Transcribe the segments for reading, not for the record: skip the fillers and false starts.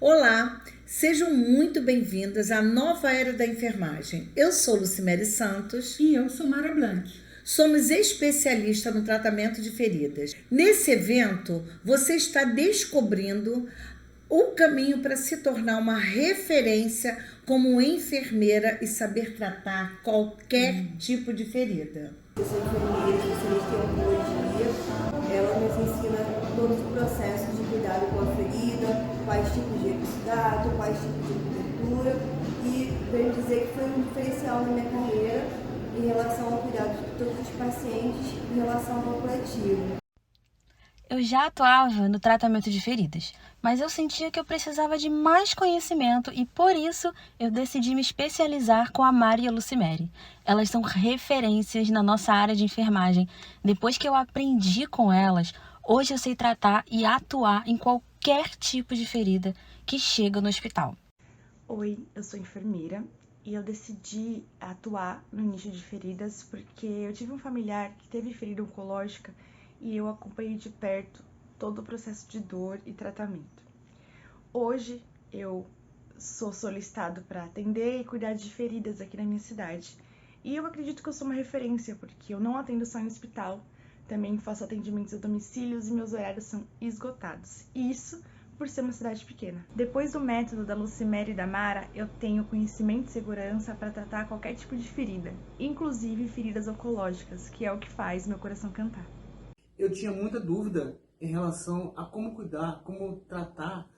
Olá, sejam muito bem-vindas à nova era da enfermagem. Eu sou Lucimere Santos. E eu sou Mara Blanc. Somos especialistas no tratamento de feridas. Nesse evento, você está descobrindo o caminho para se tornar uma referência como enfermeira e saber tratar qualquer tipo de ferida. Eu sou enfermeira, especialista em oncologia. Ela nos ensina todos os processos de cuidado com a ferida, quais tipos de epistato, quais tipos de cobertura, e venho dizer que foi um diferencial na minha carreira em relação ao cuidado de todos os pacientes em relação ao coletivo. Eu já atuava no tratamento de feridas, mas eu sentia que eu precisava de mais conhecimento e por isso eu decidi me especializar com a Mara e a Lucimere. Elas são referências na nossa área de enfermagem. Depois que eu aprendi com elas, hoje eu sei tratar e atuar em qualquer tipo de ferida que chega no hospital. Oi, eu sou enfermeira e eu decidi atuar no nicho de feridas porque eu tive um familiar que teve ferida oncológica e eu acompanhei de perto todo o processo de dor e tratamento. Hoje eu sou solicitado para atender e cuidar de feridas aqui na minha cidade. E eu acredito que eu sou uma referência, porque eu não atendo só em hospital, também faço atendimentos a domicílios e meus horários são esgotados. Isso por ser uma cidade pequena. Depois do método da Lucimere e da Mara, eu tenho conhecimento e segurança para tratar qualquer tipo de ferida, inclusive feridas oncológicas, que é o que faz meu coração cantar. Eu tinha muita dúvida em relação a como cuidar, como tratar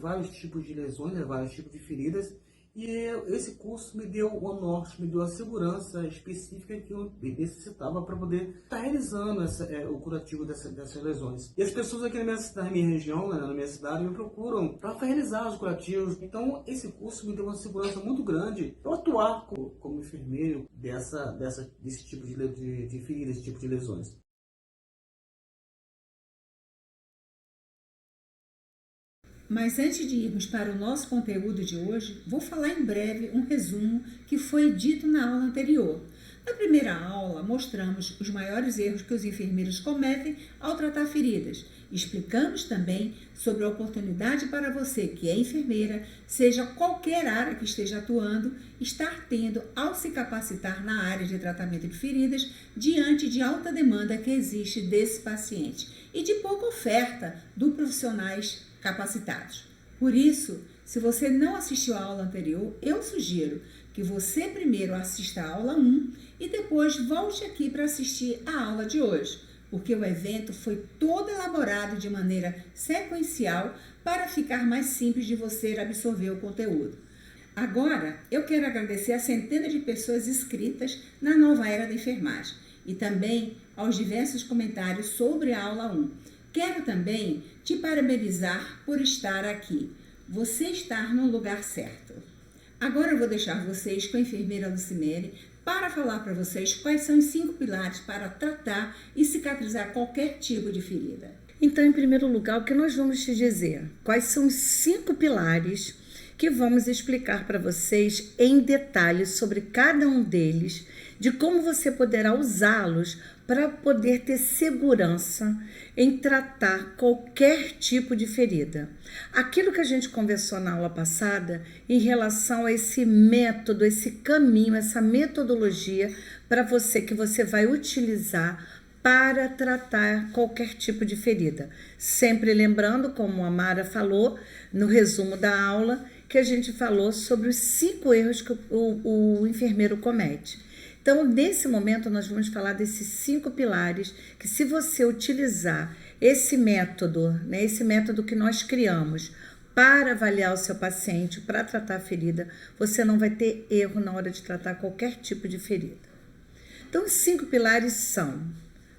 vários tipos de lesões, vários tipos de feridas, e esse curso me deu o norte, me deu a segurança específica que eu necessitava para poder estar realizando o curativo dessas lesões. E as pessoas aqui na minha região, na minha cidade, me procuram para realizar os curativos. Então, esse curso me deu uma segurança muito grande para atuar como enfermeiro desse tipo de feridas, desse tipo de lesões. Mas antes de irmos para o nosso conteúdo de hoje, vou falar em breve um resumo que foi dito na aula anterior. Na primeira aula, mostramos os maiores erros que os enfermeiros cometem ao tratar feridas. Explicamos também sobre a oportunidade para você que é enfermeira, seja qualquer área que esteja atuando, estar tendo ao se capacitar na área de tratamento de feridas diante de alta demanda que existe desse paciente e de pouca oferta do profissionais capacitados. Por isso, se você não assistiu à aula anterior, eu sugiro que você primeiro assista a aula 1 e depois volte aqui para assistir a aula de hoje, porque o evento foi todo elaborado de maneira sequencial para ficar mais simples de você absorver o conteúdo. Agora, eu quero agradecer a centenas de pessoas inscritas na nova era da enfermagem e também aos diversos comentários sobre a aula 1. Quero também te parabenizar por estar aqui. Você está no lugar certo. Agora eu vou deixar vocês com a enfermeira Lucimere para falar para vocês quais são os 5 pilares para tratar e cicatrizar qualquer tipo de ferida. Então, em primeiro lugar, o que nós vamos te dizer? Quais são os 5 pilares que vamos explicar para vocês em detalhes sobre cada um deles, de como você poderá usá-los para poder ter segurança em tratar qualquer tipo de ferida. Aquilo que a gente conversou na aula passada em relação a esse método, esse caminho, essa metodologia para você que você vai utilizar para tratar qualquer tipo de ferida. Sempre lembrando, como a Mara falou no resumo da aula, que a gente falou sobre os 5 erros que o enfermeiro comete. Então, nesse momento, nós vamos falar desses 5 pilares que, se você utilizar esse método que nós criamos para avaliar o seu paciente, para tratar a ferida, você não vai ter erro na hora de tratar qualquer tipo de ferida. Então, os 5 pilares são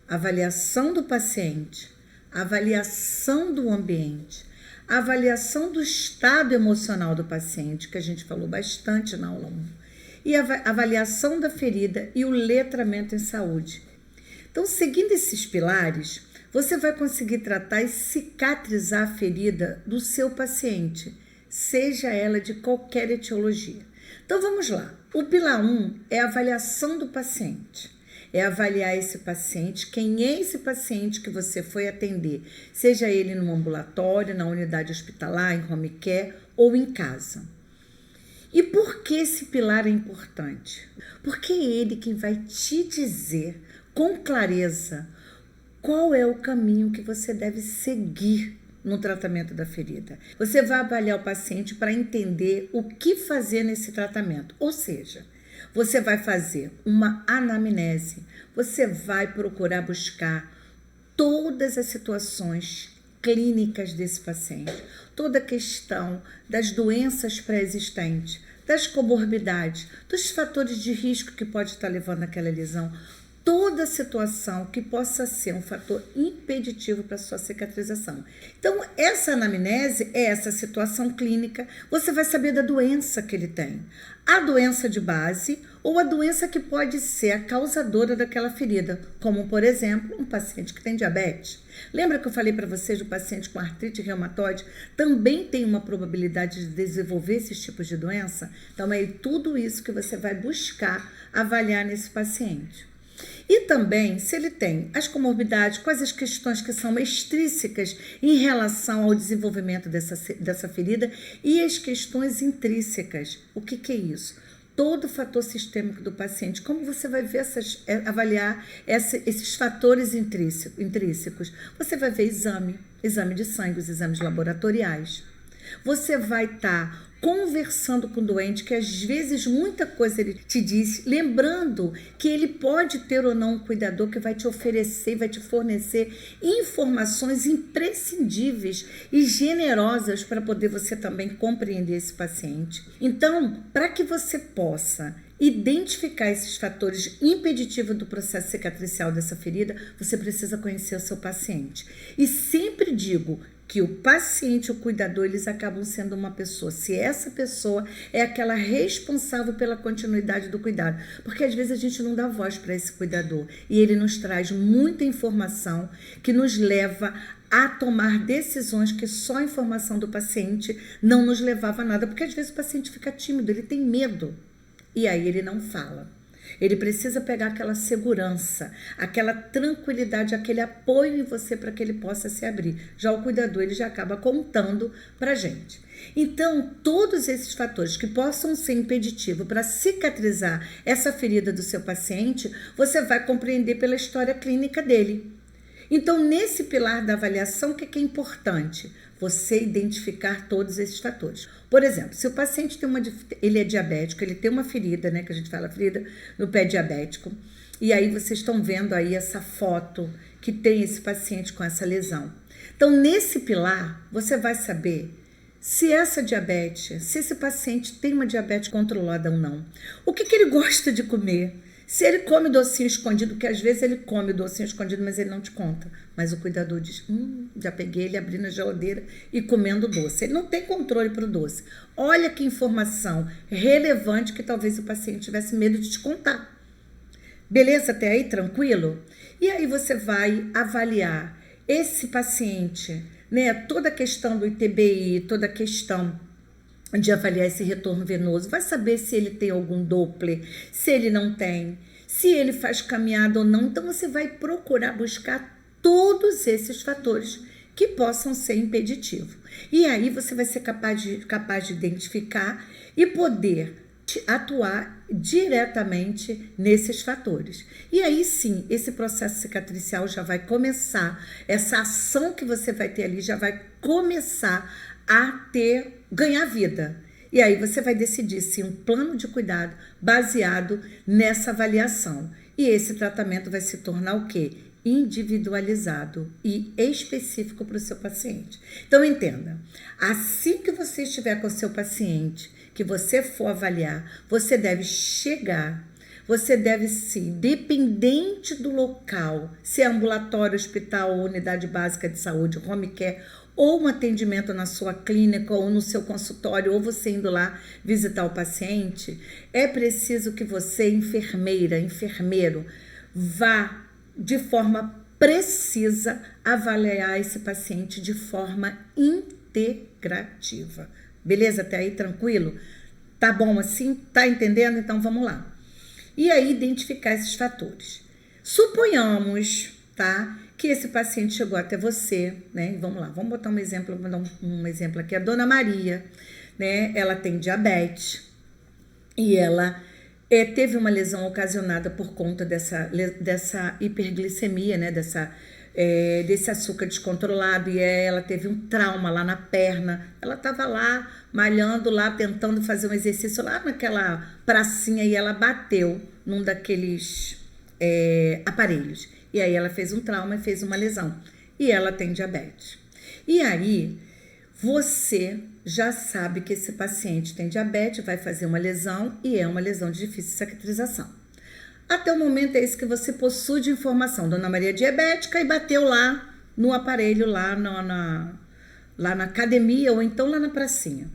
avaliação do paciente, avaliação do ambiente, avaliação do estado emocional do paciente, que a gente falou bastante na aula 1, e a avaliação da ferida e o letramento em saúde. Então, seguindo esses pilares, você vai conseguir tratar e cicatrizar a ferida do seu paciente, seja ela de qualquer etiologia. Então, vamos lá. O pilar 1 é a avaliação do paciente. É avaliar esse paciente, quem é esse paciente que você foi atender, seja ele no ambulatório, na unidade hospitalar, em home care, ou em casa. E por que esse pilar é importante? Porque é ele quem vai te dizer com clareza qual é o caminho que você deve seguir no tratamento da ferida. Você vai avaliar o paciente para entender o que fazer nesse tratamento. Ou seja, você vai fazer uma anamnese, você vai procurar buscar todas as situações clínicas desse paciente, toda a questão das doenças pré-existentes, das comorbidades, dos fatores de risco que pode estar levando àquela lesão, toda situação que possa ser um fator impeditivo para a sua cicatrização. Então, essa anamnese é essa situação clínica, você vai saber da doença que ele tem. A doença de base ou a doença que pode ser a causadora daquela ferida, como, por exemplo, um paciente que tem diabetes. Lembra que eu falei para vocês do paciente com artrite reumatoide? Também tem uma probabilidade de desenvolver esses tipos de doença? Então, é tudo isso que você vai buscar avaliar nesse paciente. E também, se ele tem as comorbidades, quais as questões que são extrínsecas em relação ao desenvolvimento dessa ferida e as questões intrínsecas. O que é isso? Todo o fator sistêmico do paciente. Como você vai ver avaliar esses fatores intrínsecos? Você vai ver exame de sangue, os exames laboratoriais. Você vai estar conversando com o doente, que às vezes muita coisa ele te diz, lembrando que ele pode ter ou não um cuidador que vai te oferecer, vai te fornecer informações imprescindíveis e generosas para poder você também compreender esse paciente. Então, para que você possa identificar esses fatores impeditivos do processo cicatricial dessa ferida, você precisa conhecer o seu paciente. E sempre digo que o paciente, o cuidador, eles acabam sendo uma pessoa. Se essa pessoa é aquela responsável pela continuidade do cuidado. Porque às vezes a gente não dá voz para esse cuidador. E ele nos traz muita informação que nos leva a tomar decisões que só a informação do paciente não nos levava a nada. Porque às vezes o paciente fica tímido, ele tem medo. E aí ele não fala. Ele precisa pegar aquela segurança, aquela tranquilidade, aquele apoio em você para que ele possa se abrir. Já o cuidador, ele já acaba contando para a gente. Então, todos esses fatores que possam ser impeditivos para cicatrizar essa ferida do seu paciente, você vai compreender pela história clínica dele. Então, nesse pilar da avaliação, o que é importante? Você identificar todos esses fatores. Por exemplo, se o paciente ele é diabético, ele tem uma ferida, né, que a gente fala ferida no pé diabético, e aí vocês estão vendo aí essa foto que tem esse paciente com essa lesão. Então, nesse pilar, você vai saber se essa diabetes, se esse paciente tem uma diabetes controlada ou não. O que ele gosta de comer? Se ele come docinho escondido, que às vezes ele come o docinho escondido, mas ele não te conta. Mas o cuidador diz, já peguei ele abrindo a geladeira e comendo doce. Ele não tem controle para o doce. Olha que informação relevante que talvez o paciente tivesse medo de te contar. Beleza? Até aí, tranquilo? E aí você vai avaliar esse paciente, né? Toda a questão do ITBI, toda a questão de avaliar esse retorno venoso, vai saber se ele tem algum Doppler, se ele não tem, se ele faz caminhada ou não. Então você vai procurar buscar todos esses fatores que possam ser impeditivos. E aí você vai ser capaz de identificar e poder atuar diretamente nesses fatores. E aí sim, esse processo cicatricial já vai começar, essa ação que você vai ter ali já vai começar a ganhar vida. E aí você vai decidir se um plano de cuidado baseado nessa avaliação. E esse tratamento vai se tornar o quê? Individualizado e específico para o seu paciente. Então entenda, assim que você estiver com o seu paciente, que você for avaliar, você deve chegar, você deve sim, independente do local, se é ambulatório, hospital ou unidade básica de saúde, home care, ou um atendimento na sua clínica ou no seu consultório, ou você indo lá visitar o paciente, é preciso que você, enfermeiro, vá de forma precisa avaliar esse paciente de forma integrativa. Beleza? Até aí, tranquilo? Tá bom assim? Tá entendendo? Então, vamos lá. E aí, identificar esses fatores. Suponhamos, tá? Que esse paciente chegou até você, né? Vamos lá, vamos botar um exemplo aqui. A dona Maria né? Ela tem diabetes e ela teve uma lesão ocasionada por conta dessa hiperglicemia, né? Desse açúcar descontrolado, e ela teve um trauma lá na perna. Ela estava lá malhando, lá tentando fazer um exercício lá naquela pracinha, e ela bateu num daqueles aparelhos, e aí ela fez um trauma e fez uma lesão, e ela tem diabetes. E aí você já sabe que esse paciente tem diabetes, vai fazer uma lesão, e é uma lesão de difícil cicatrização. Até o momento é isso que você possui de informação. Dona Maria diabética e bateu lá no aparelho, lá na academia, ou então lá na pracinha.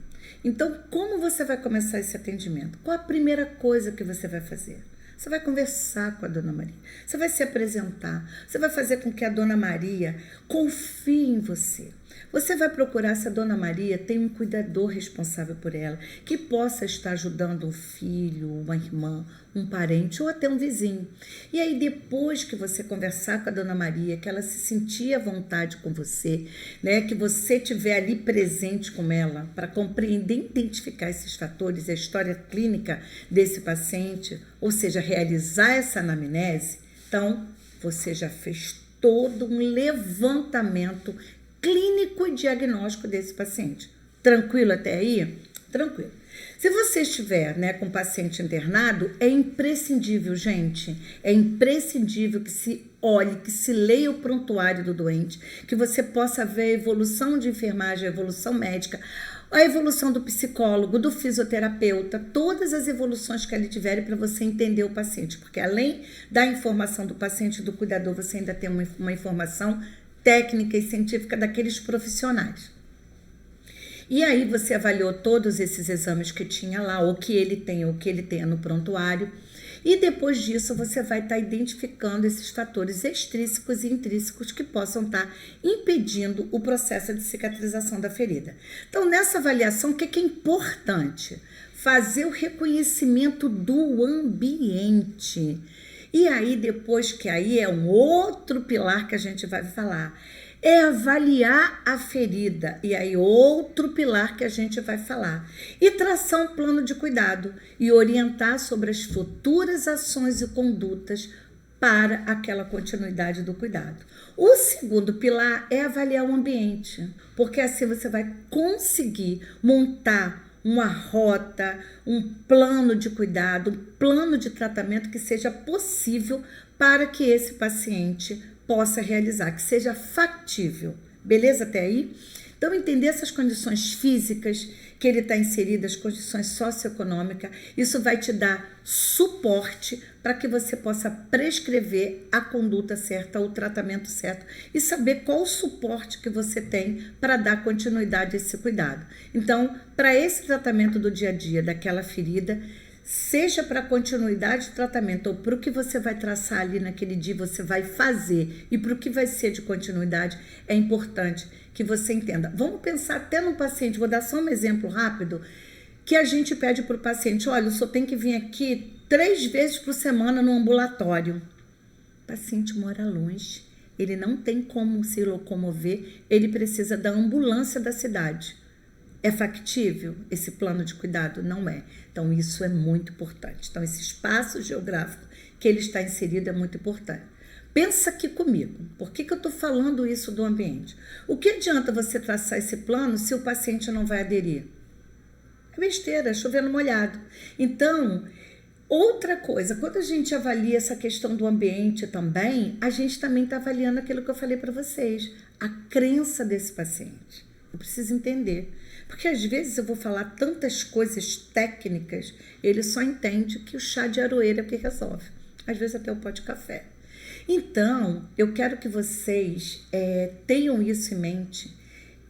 Então, como você vai começar esse atendimento? Qual a primeira coisa que você vai fazer? Você vai conversar com a Dona Maria, você vai se apresentar, você vai fazer com que a Dona Maria confie em você. Você vai procurar se a Dona Maria tem um cuidador responsável por ela, que possa estar ajudando um filho, uma irmã, um parente ou até um vizinho. E aí, depois que você conversar com a Dona Maria, que ela se sentir à vontade com você, né, que você estiver ali presente com ela para compreender e identificar esses fatores e a história clínica desse paciente, ou seja, realizar essa anamnese, então você já fez todo um levantamento clínico e diagnóstico desse paciente. Tranquilo até aí? Tranquilo. Se você estiver, né, com o paciente internado, é imprescindível, gente, é imprescindível que se olhe, que se leia o prontuário do doente, que você possa ver a evolução de enfermagem, a evolução médica, a evolução do psicólogo, do fisioterapeuta, todas as evoluções que ele tiver para você entender o paciente, porque além da informação do paciente e do cuidador, você ainda tem uma informação técnica e científica daqueles profissionais. E aí você avaliou todos esses exames que tinha lá, ou que ele tenha no prontuário, e depois disso você vai estar identificando esses fatores extrínsecos e intrínsecos que possam estar impedindo o processo de cicatrização da ferida. Então, nessa avaliação, o que é importante? Fazer o reconhecimento do ambiente. E aí, depois que aí é um outro pilar que a gente vai falar, é avaliar a ferida, e aí outro pilar que a gente vai falar, e traçar um plano de cuidado e orientar sobre as futuras ações e condutas para aquela continuidade do cuidado. O segundo pilar é avaliar o ambiente, porque assim você vai conseguir montar uma rota, um plano de cuidado, um plano de tratamento que seja possível para que esse paciente possa realizar, que seja factível. Beleza até aí? Então, entender essas condições físicas que ele está inserido, as condições socioeconômicas, isso vai te dar suporte para que você possa prescrever a conduta certa, o tratamento certo e saber qual o suporte que você tem para dar continuidade a esse cuidado. Então, para esse tratamento do dia a dia daquela ferida, seja para continuidade de tratamento ou para o que você vai traçar ali naquele dia, você vai fazer e para o que vai ser de continuidade, é importante que você entenda. Vamos pensar até no paciente, vou dar só um exemplo rápido, que a gente pede para o paciente, olha, o senhor tem que vir aqui 3 vezes por semana no ambulatório. O paciente mora longe, ele não tem como se locomover, ele precisa da ambulância da cidade. É factível esse plano de cuidado? Não é. Então, isso é muito importante. Então, esse espaço geográfico que ele está inserido é muito importante. Pensa aqui comigo. Por que eu estou falando isso do ambiente? O que adianta você traçar esse plano se o paciente não vai aderir? É besteira, é chovendo molhado. Então, outra coisa, quando a gente avalia essa questão do ambiente também, a gente também está avaliando aquilo que eu falei para vocês, a crença desse paciente. Eu preciso entender. Porque às vezes eu vou falar tantas coisas técnicas, ele só entende que o chá de aroeira é o que resolve. Às vezes até o pó de café. Então, eu quero que vocês tenham isso em mente,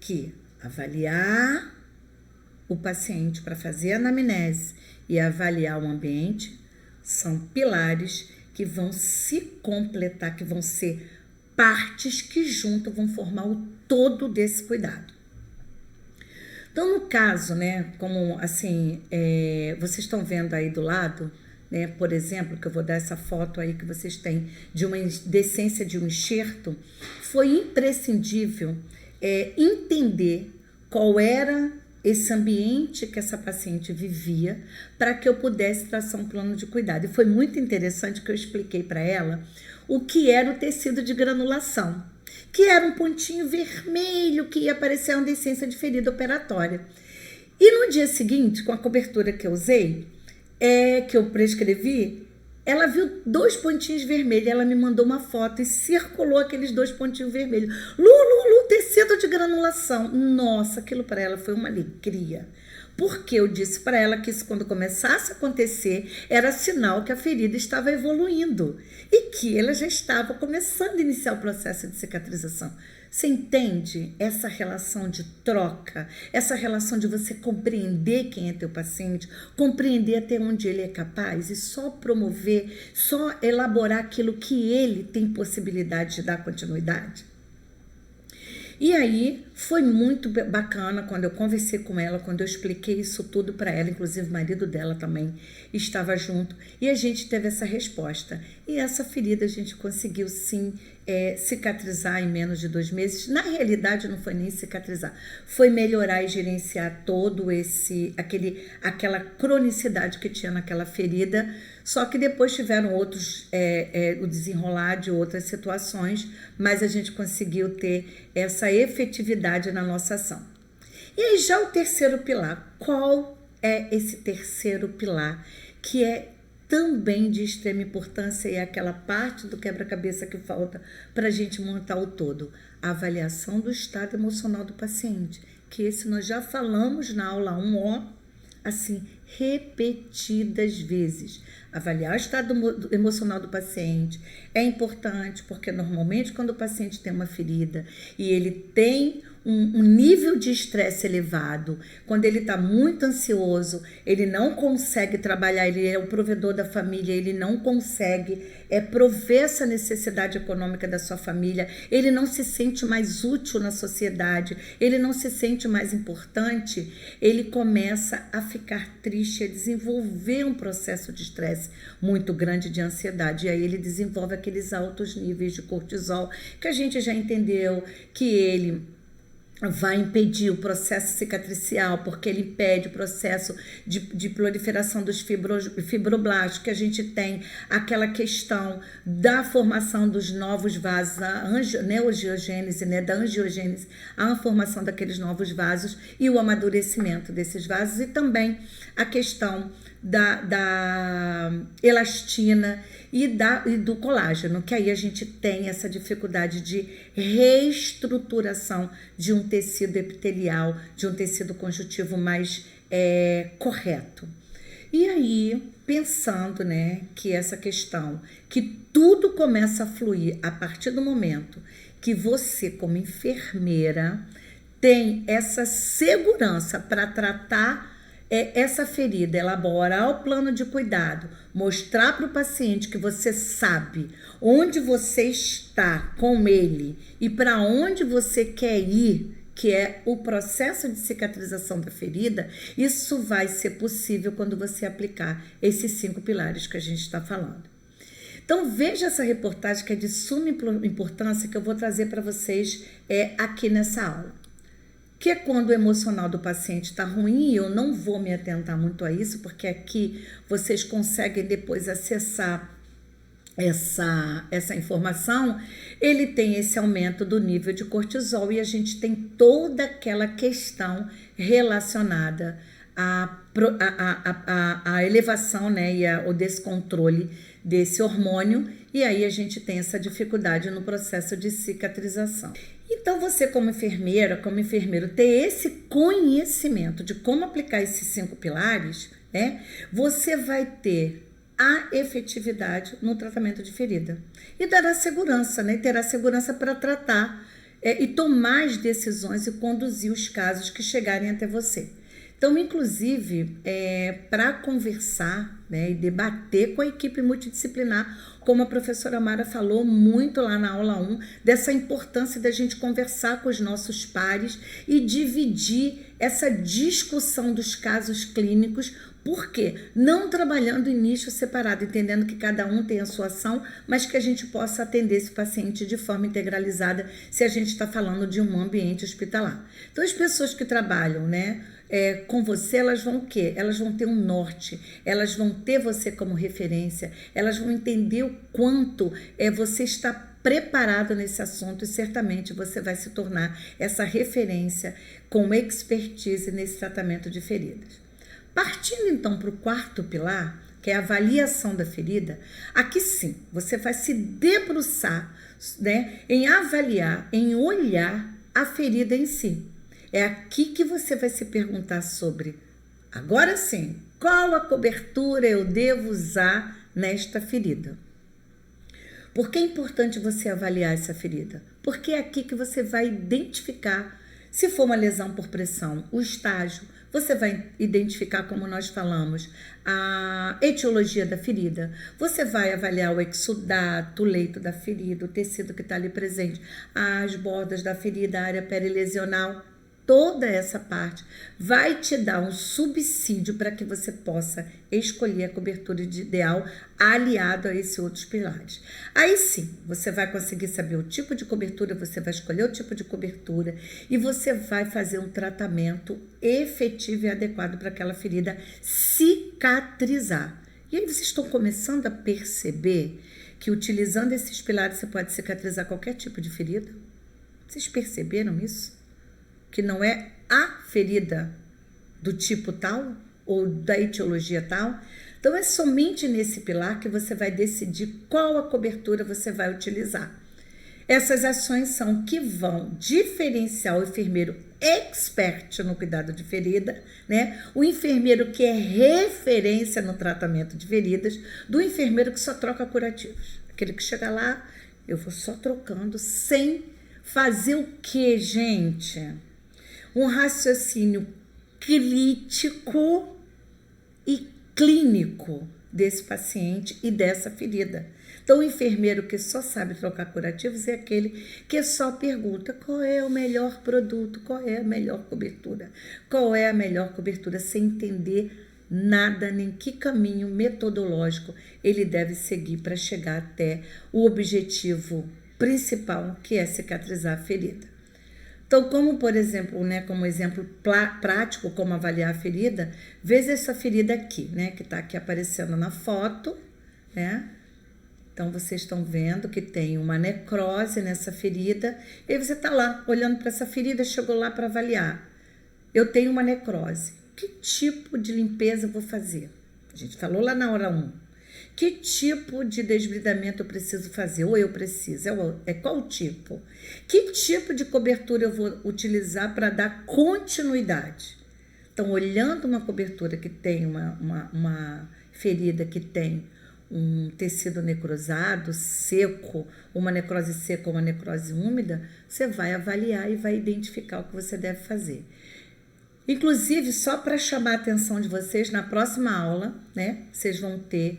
que avaliar o paciente para fazer a anamnese e avaliar o ambiente são pilares que vão se completar, que vão ser partes que juntas vão formar o todo desse cuidado. Então, no caso, né, como assim, vocês estão vendo aí do lado, né, por exemplo, que eu vou dar essa foto aí que vocês têm de uma decência de um enxerto, foi imprescindível entender qual era esse ambiente que essa paciente vivia para que eu pudesse traçar um plano de cuidado. E foi muito interessante que eu expliquei para ela o que era o tecido de granulação, que era um pontinho vermelho que ia aparecer a deiscência de ferida operatória. E no dia seguinte, com a cobertura que eu usei, que eu prescrevi, ela viu 2 pontinhos vermelhos, ela me mandou uma foto e circulou aqueles 2 pontinhos vermelhos. Lu, tecido de granulação. Nossa, aquilo para ela foi uma alegria. Porque eu disse para ela que isso, quando começasse a acontecer, era sinal que a ferida estava evoluindo e que ela já estava começando a iniciar o processo de cicatrização. Você entende essa relação de troca, essa relação de você compreender quem é teu paciente, compreender até onde ele é capaz e só promover, só elaborar aquilo que ele tem possibilidade de dar continuidade? E aí foi muito bacana quando eu conversei com ela, quando eu expliquei isso tudo para ela, inclusive o marido dela também estava junto, e a gente teve essa resposta. E essa ferida a gente conseguiu sim cicatrizar em menos de 2 meses. Na realidade não foi nem cicatrizar, foi melhorar e gerenciar todo aquela cronicidade que tinha naquela ferida, só que depois tiveram o desenrolar de outras situações, mas a gente conseguiu ter essa efetividade na nossa ação. E aí já o terceiro pilar, qual é esse terceiro pilar que é também de extrema importância e é aquela parte do quebra-cabeça que falta para a gente montar o todo? A avaliação do estado emocional do paciente, que esse nós já falamos na aula 1, assim, repetidas vezes. Avaliar o estado emocional do paciente é importante porque normalmente quando o paciente tem uma ferida e ele tem um nível de estresse elevado, quando ele está muito ansioso, ele não consegue trabalhar, ele é o provedor da família, ele não consegue prover essa necessidade econômica da sua família, ele não se sente mais útil na sociedade, ele não se sente mais importante, ele começa a ficar triste, a desenvolver um processo de estresse muito grande, de ansiedade, e aí ele desenvolve aqueles altos níveis de cortisol, que a gente já entendeu que ele vai impedir o processo cicatricial, porque ele impede o processo de proliferação dos fibroblastos, que a gente tem aquela questão da formação dos novos vasos, a neoangiogênese, da angiogênese, a formação daqueles novos vasos e o amadurecimento desses vasos, e também a questão da elastina e do colágeno, que aí a gente tem essa dificuldade de reestruturação de um tecido epitelial, de um tecido conjuntivo mais correto. E aí, pensando, que essa questão, que tudo começa a fluir a partir do momento que você, como enfermeira, tem essa segurança para tratar essa ferida, elaborar o plano de cuidado, mostrar para o paciente que você sabe onde você está com ele e para onde você quer ir, que é o processo de cicatrização da ferida, isso vai ser possível quando você aplicar esses 5 pilares que a gente está falando. Então veja essa reportagem que é de suma importância, que eu vou trazer para vocês aqui nessa aula. Que é quando o emocional do paciente está ruim, e eu não vou me atentar muito a isso, porque aqui vocês conseguem depois acessar essa informação, ele tem esse aumento do nível de cortisol e a gente tem toda aquela questão relacionada à elevação, e ao descontrole desse hormônio, e aí a gente tem essa dificuldade no processo de cicatrização. Então você, como enfermeira, como enfermeiro, ter esse conhecimento de como aplicar esses 5 pilares, você vai ter a efetividade no tratamento de ferida e dará segurança, terá segurança para tratar e tomar as decisões e conduzir os casos que chegarem até você. Então, inclusive, para conversar e debater com a equipe multidisciplinar, como a professora Mara falou muito lá na aula 1, dessa importância da gente conversar com os nossos pares e dividir essa discussão dos casos clínicos. Por quê? Não trabalhando em nicho separado, entendendo que cada um tem a sua ação, mas que a gente possa atender esse paciente de forma integralizada, se a gente está falando de um ambiente hospitalar. Então, as pessoas que trabalham, com você, elas vão o quê? Elas vão ter um norte, elas vão ter você como referência, elas vão entender o quanto você está preparado nesse assunto e certamente você vai se tornar essa referência com expertise nesse tratamento de feridas. Partindo então para o quarto pilar, que é a avaliação da ferida, aqui sim, você vai se debruçar, né, em avaliar, em olhar a ferida em si. É aqui que você vai se perguntar sobre, agora sim, qual a cobertura eu devo usar nesta ferida? Por que é importante você avaliar essa ferida? Porque é aqui que você vai identificar, se for uma lesão por pressão, o estágio, você vai identificar, como nós falamos, a etiologia da ferida. Você vai avaliar o exudato, o leito da ferida, o tecido que está ali presente, as bordas da ferida, a área perilesional. Toda essa parte vai te dar um subsídio para que você possa escolher a cobertura ideal aliado a esses outros pilares. Aí sim, você vai conseguir saber o tipo de cobertura, você vai escolher o tipo de cobertura e você vai fazer um tratamento efetivo e adequado para aquela ferida cicatrizar. E aí vocês estão começando a perceber que utilizando esses pilares você pode cicatrizar qualquer tipo de ferida? Vocês perceberam isso? Que não é a ferida do tipo tal ou da etiologia tal. Então, é somente nesse pilar que você vai decidir qual a cobertura você vai utilizar. Essas ações são que vão diferenciar o enfermeiro expert no cuidado de ferida, né? O enfermeiro que é referência no tratamento de feridas, do enfermeiro que só troca curativos. Aquele que chega lá, eu vou só trocando, sem fazer o quê, gente? Um raciocínio crítico e clínico desse paciente e dessa ferida. Então, o enfermeiro que só sabe trocar curativos é aquele que só pergunta qual é o melhor produto, qual é a melhor cobertura, qual é a melhor cobertura, sem entender nada, nem que caminho metodológico ele deve seguir para chegar até o objetivo principal, que é cicatrizar a ferida. Então, como por exemplo, né, como exemplo prático, como avaliar a ferida, veja essa ferida aqui, né, que está aqui aparecendo na foto, né? Então, vocês estão vendo que tem uma necrose nessa ferida, e aí você está lá, olhando para essa ferida, chegou lá para avaliar. Eu tenho uma necrose. Que tipo de limpeza eu vou fazer? A gente falou lá na hora 1. Que tipo de desbridamento eu preciso fazer? Ou eu preciso? É qual tipo? Que tipo de cobertura eu vou utilizar para dar continuidade? Então, olhando uma cobertura que tem uma ferida que tem um tecido necrosado, seco, uma necrose seca ou uma necrose úmida, você vai avaliar e vai identificar o que você deve fazer. Inclusive, só para chamar a atenção de vocês, na próxima aula, né, vocês vão ter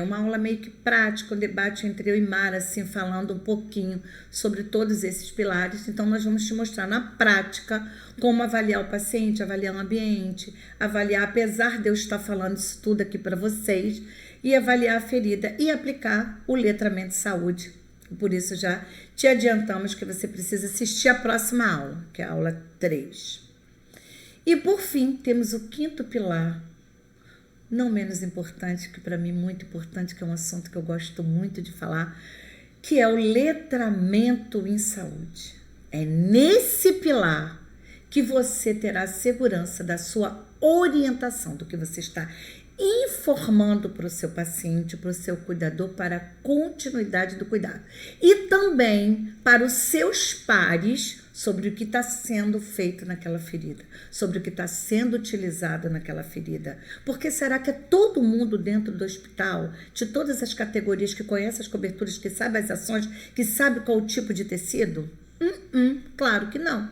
uma aula meio que prática, um debate entre eu e Mara, assim, falando um pouquinho sobre todos esses pilares. Então, nós vamos te mostrar na prática como avaliar o paciente, avaliar o ambiente, avaliar, apesar de eu estar falando isso tudo aqui para vocês, e avaliar a ferida e aplicar o letramento de saúde. Por isso, já te adiantamos que você precisa assistir a próxima aula, que é a aula 3. E, por fim, temos o quinto pilar, não menos importante, que para mim muito importante, que é um assunto que eu gosto muito de falar, que é o letramento em saúde. É nesse pilar que você terá segurança da sua orientação, do que você está informando para o seu paciente, para o seu cuidador, para a continuidade do cuidado. E também para os seus pares sobre o que está sendo feito naquela ferida, sobre o que está sendo utilizado naquela ferida. Porque será que é todo mundo dentro do hospital, de todas as categorias, que conhece as coberturas, que sabe as ações, que sabe qual o tipo de tecido? Claro que não.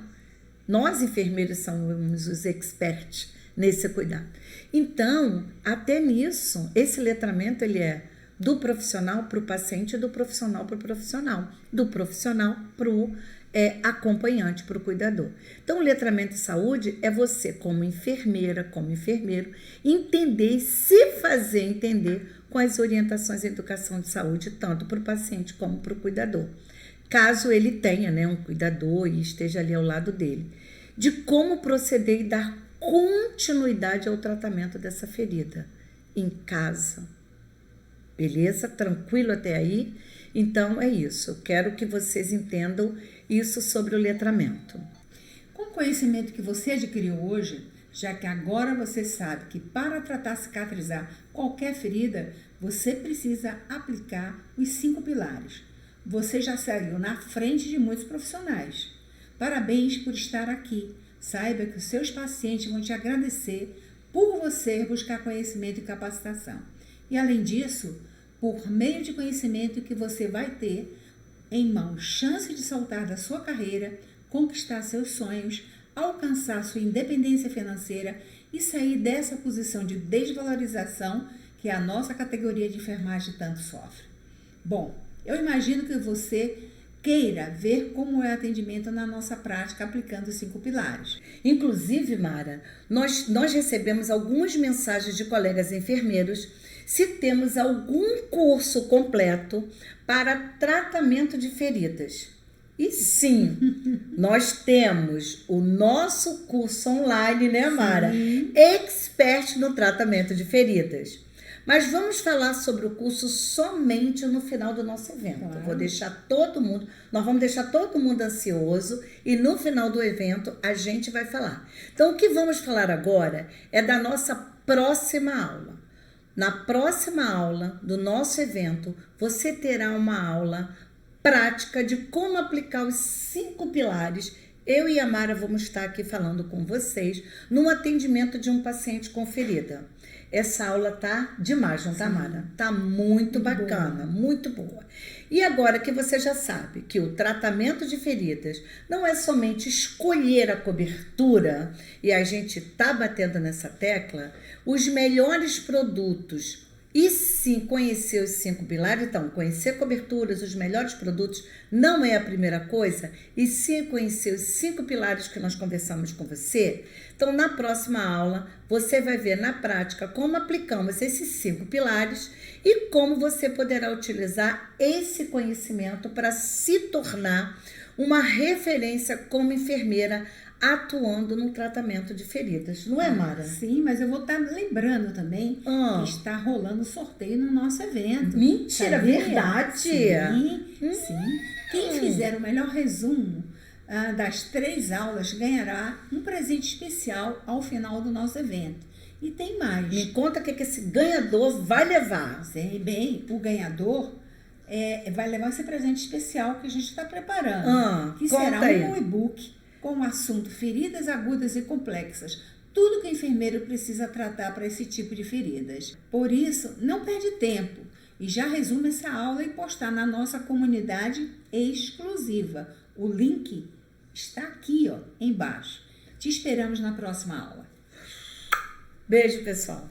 Nós, enfermeiros, somos os experts nesse cuidado. Então, até nisso, esse letramento ele é do profissional para o paciente, do profissional para o profissional, do profissional para o acompanhante, para o cuidador. Então, o letramento de saúde é você, como enfermeira, como enfermeiro, entender e se fazer entender com as orientações em educação de saúde, tanto para o paciente como para o cuidador. Caso ele tenha, né, um cuidador e esteja ali ao lado dele. De como proceder e dar continuidade ao tratamento dessa ferida em casa. Beleza? Tranquilo até aí? Então é isso. Eu quero que vocês entendam isso sobre o letramento. Com o conhecimento que você adquiriu hoje, já que agora você sabe que para tratar cicatrizar qualquer ferida, você precisa aplicar os 5 pilares. Você já saiu na frente de muitos profissionais. Parabéns por estar aqui. Saiba que os seus pacientes vão te agradecer por você buscar conhecimento e capacitação. E além disso, por meio de conhecimento que você vai ter em mãos chance de saltar da sua carreira, conquistar seus sonhos, alcançar sua independência financeira e sair dessa posição de desvalorização que a nossa categoria de enfermagem tanto sofre. Bom, eu imagino que você queira ver como é o atendimento na nossa prática aplicando os 5 pilares. Inclusive, Mara, nós recebemos algumas mensagens de colegas enfermeiros se temos algum curso completo para tratamento de feridas. E sim, nós temos o nosso curso online, né, Mara? Sim. Expert no tratamento de feridas. Mas vamos falar sobre o curso somente no final do nosso evento. Claro. Nós vamos deixar todo mundo ansioso e no final do evento a gente vai falar. Então, o que vamos falar agora é da nossa próxima aula. Na próxima aula do nosso evento, você terá uma aula prática de como aplicar os 5 pilares. Eu e a Mara vamos estar aqui falando com vocês no atendimento de um paciente com ferida. Essa aula tá demais, não tá, Mara? Tá muito bacana, muito boa. E agora que você já sabe que o tratamento de feridas não é somente escolher a cobertura, e a gente tá batendo nessa tecla, os melhores produtos, e sim conhecer os 5 pilares. Então, conhecer coberturas, os melhores produtos, não é a primeira coisa, e sim conhecer os 5 pilares que nós conversamos com você. Então, na próxima aula, você vai ver na prática como aplicamos esses 5 pilares e como você poderá utilizar esse conhecimento para se tornar uma referência como enfermeira atuando no tratamento de feridas. Não é, Mara? Sim, mas eu vou estar lembrando também que está rolando sorteio no nosso evento. Mentira, Sabia? verdade? Sim, sim. Quem fizer o melhor resumo das 3 aulas ganhará um presente especial ao final do nosso evento. E tem mais. Me conta o que esse ganhador vai levar. Sei bem, o ganhador vai levar esse presente especial que a gente está preparando. Que será um e-book com o assunto feridas agudas e complexas. Tudo que o enfermeiro precisa tratar para esse tipo de feridas. Por isso, não perde tempo e já resume essa aula e postar na nossa comunidade exclusiva. O link está aqui, embaixo. Te esperamos na próxima aula. Beijo, pessoal.